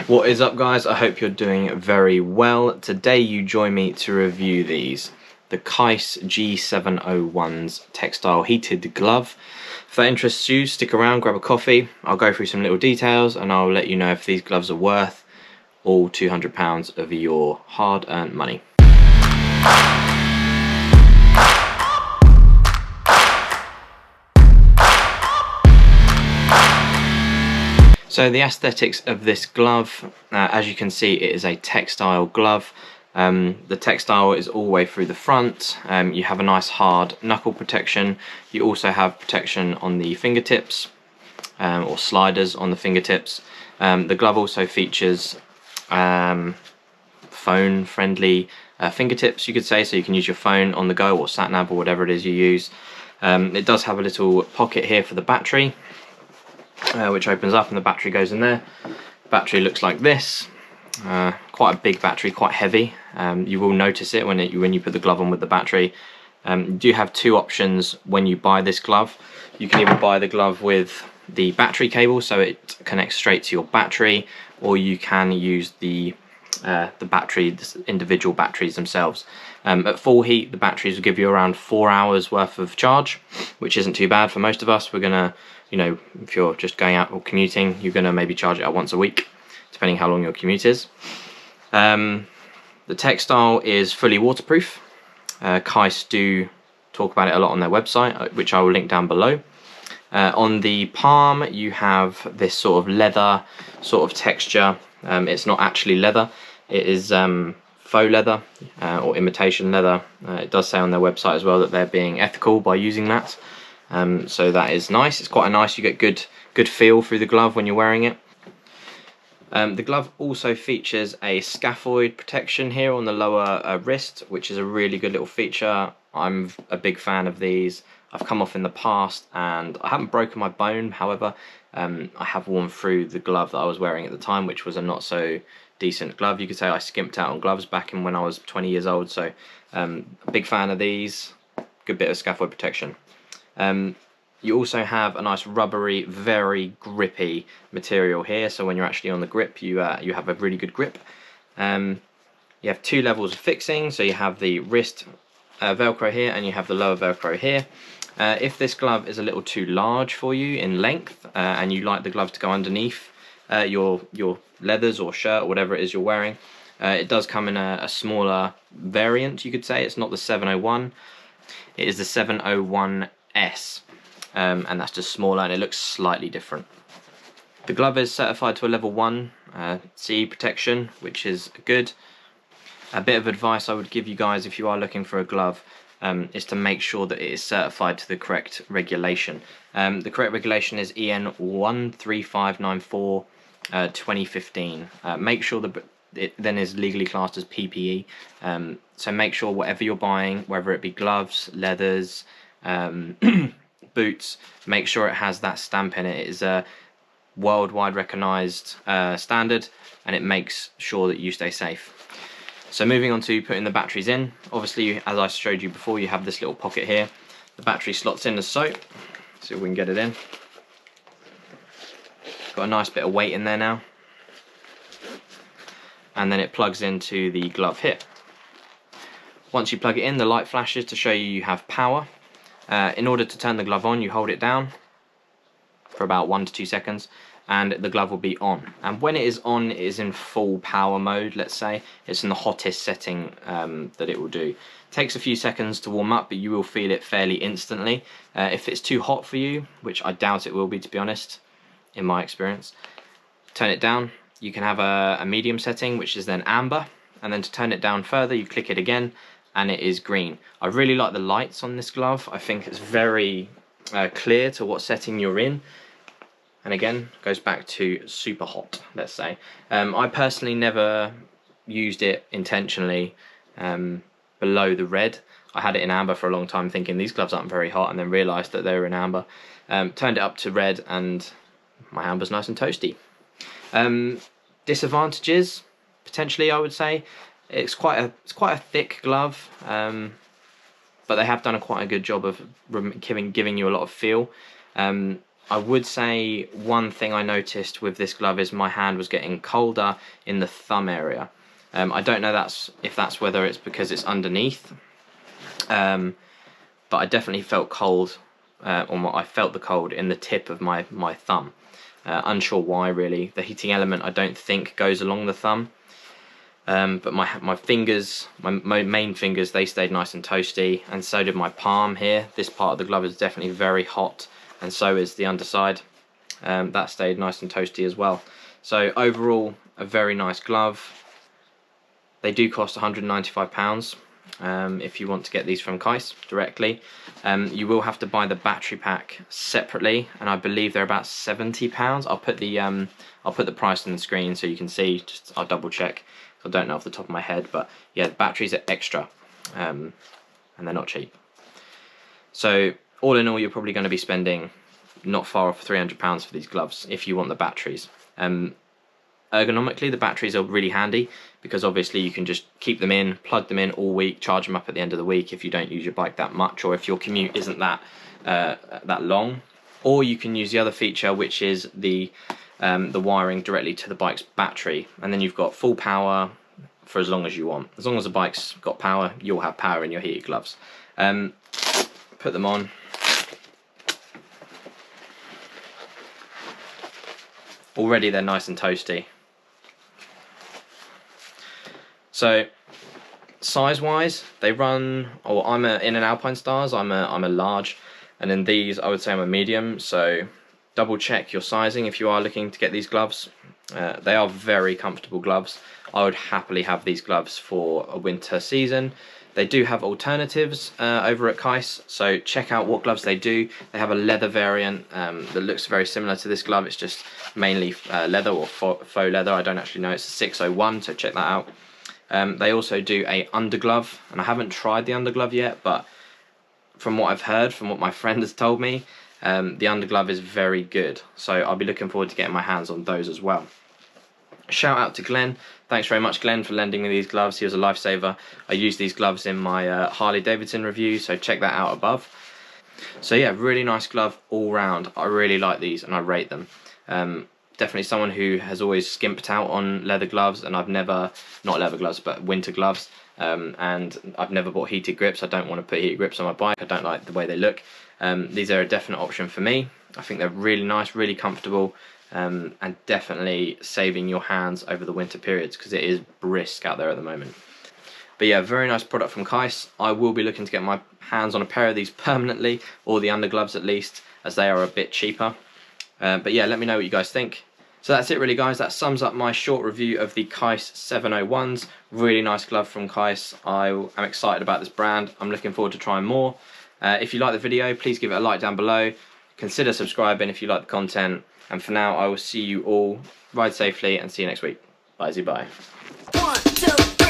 What is up, guys? I hope you're doing very well. Today you join me to review the Keis G701's Textile heated glove. If that interests you, stick around, grab a coffee. I'll go through some little details and I'll let you know if these gloves are worth all £200 of your hard-earned money. So the aesthetics of this glove, as you can see, it is a textile glove. The textile is all the way through the front. You have a nice hard knuckle protection. You also have protection on the fingertips, or sliders on the fingertips. The glove also features phone-friendly fingertips, you could say, so you can use your phone on the go or sat-nav or whatever it is you use. It does have a little pocket here for the battery, which opens up and the battery goes in there. Battery looks like this. Quite a big battery, quite heavy. You will notice it when you put the glove on with the battery. You do have two options when you buy this glove. You can either buy the glove with the battery cable, so it connects straight to your battery, or you can use the individual batteries themselves. At full heat, the batteries will give you around 4 hours worth of charge, which isn't too bad for most of us. We're gonna, if you're just going out or commuting, you're gonna maybe charge it out once a week, depending how long your commute is. The textile is fully waterproof. Keis do talk about it a lot on their website, which I will link down below. On the palm, you have this sort of leather sort of texture. It's not actually leather, it is faux leather or imitation leather. It does say on their website as well that they're being ethical by using that. So that is nice. It's quite nice. You get good feel through the glove when you're wearing it. The glove also features a scaphoid protection here on the lower wrist, which is a really good little feature. I'm a big fan of these. I've come off in the past and I haven't broken my bone. However, I have worn through the glove that I was wearing at the time, which was a not so decent glove. You could say I skimped out on gloves back in when I was 20 years old. So a big fan of these. Good bit of scaphoid protection. You also have a nice rubbery, very grippy material here, so when you're actually on the grip, you have a really good grip. You have two levels of fixing, so you have the wrist Velcro here and you have the lower Velcro here. If this glove is a little too large for you in length and you like the glove to go underneath your leathers or shirt or whatever it is you're wearing, it does come in a smaller variant, you could say. It's not the 701, it is the 701S. And that's just smaller and it looks slightly different. The glove is certified to a level 1 CE protection, which is good. A bit of advice I would give you guys if you are looking for a glove is to make sure that it is certified to the correct regulation. The correct regulation is EN 13594 2015. Make sure that it then is legally classed as PPE. So make sure whatever you're buying, whether it be gloves, leathers, boots, make sure it has that stamp in it. It is a worldwide recognized standard, and it makes sure that you stay safe. So moving on to putting the batteries in, obviously as I showed you before, you have this little pocket here. The battery slots in as so. See if we can get it in. Got a nice bit of weight in there now, and then it plugs into the glove here. Once you plug it in, the light flashes to show you have power. In order to turn the glove on, you hold it down for about 1 to 2 seconds and the glove will be on. And when it is on, it is in full power mode, let's say. It's in the hottest setting that it will do. It takes a few seconds to warm up, but you will feel it fairly instantly. If it's too hot for you, which I doubt it will be, to be honest, in my experience, turn it down. You can have a medium setting, which is then amber, and then to turn it down further, you click it again, and it is green. I really like the lights on this glove. I think it's very clear to what setting you're in. And again, goes back to super hot, let's say. I personally never used it intentionally below the red. I had it in amber for a long time thinking these gloves aren't very hot, and then realised that they were in amber. Turned it up to red and my amber's nice and toasty. Disadvantages, potentially, I would say. It's quite a thick glove, but they have done quite a good job of giving you a lot of feel. I would say one thing I noticed with this glove is my hand was getting colder in the thumb area. I don't know if that's whether it's because it's underneath, but I definitely felt cold, or I felt the cold in the tip of my thumb. Unsure why really. The heating element I don't think goes along the thumb. But my fingers, my main fingers, they stayed nice and toasty, and so did my palm here. This part of the glove is definitely very hot, and so is the underside. That stayed nice and toasty as well. So overall, a very nice glove. They do cost £195 if you want to get these from Keis directly. You will have to buy the battery pack separately, and I believe they're about £70. I'll put the price on the screen so you can see. I'll double check. I don't know off the top of my head, but yeah, the batteries are extra, and they're not cheap. So all in all, you're probably going to be spending not far off £300 for these gloves if you want the batteries. Ergonomically, the batteries are really handy because obviously you can just keep them in, plug them in all week, charge them up at the end of the week if you don't use your bike that much, or if your commute isn't that long. Or you can use the other feature, which is the wiring directly to the bike's battery, and then you've got full power for as long as you want. As long as the bike's got power, you'll have power in your heated gloves. Put them on. Already they're nice and toasty. So size wise, they run, I'm in an Alpine Stars, I'm a large, and in these I would say I'm a medium, so double check your sizing if you are looking to get these gloves. They are very comfortable gloves. I would happily have these gloves for a winter season. They do have alternatives over at Keis, so check out what gloves they do. They have a leather variant that looks very similar to this glove. It's just mainly leather or faux leather. I don't actually know. It's a 601, so check that out. They also do a underglove, and I haven't tried the underglove yet, but from what I've heard, from what my friend has told me, the underglove is very good. So I'll be looking forward to getting my hands on those as well. Shout out to Glenn. Thanks very much, Glenn, for lending me these gloves. He was a lifesaver. I used these gloves in my Harley Davidson review, so check that out above. So yeah, really nice glove all round. I really like these and I rate them. Definitely someone who has always skimped out on leather gloves, and I've never, not leather gloves, but winter gloves. And I've never bought heated grips. I don't want to put heated grips on my bike. I don't like the way they look. These are a definite option for me. I think they're really nice, really comfortable, and definitely saving your hands over the winter periods because it is brisk out there at the moment. But yeah, very nice product from Keis. I will be looking to get my hands on a pair of these permanently, or the undergloves at least, as they are a bit cheaper. But yeah, let me know what you guys think. So that's it really, guys. That sums up my short review of the Keis 701s. Really nice glove from Keis. I am excited about this brand. I'm looking forward to trying more. If you like the video, please give it a like down below. Consider subscribing if you like the content. And for now, I will see you all. Ride safely and see you next week. Bye-bye. 1, 2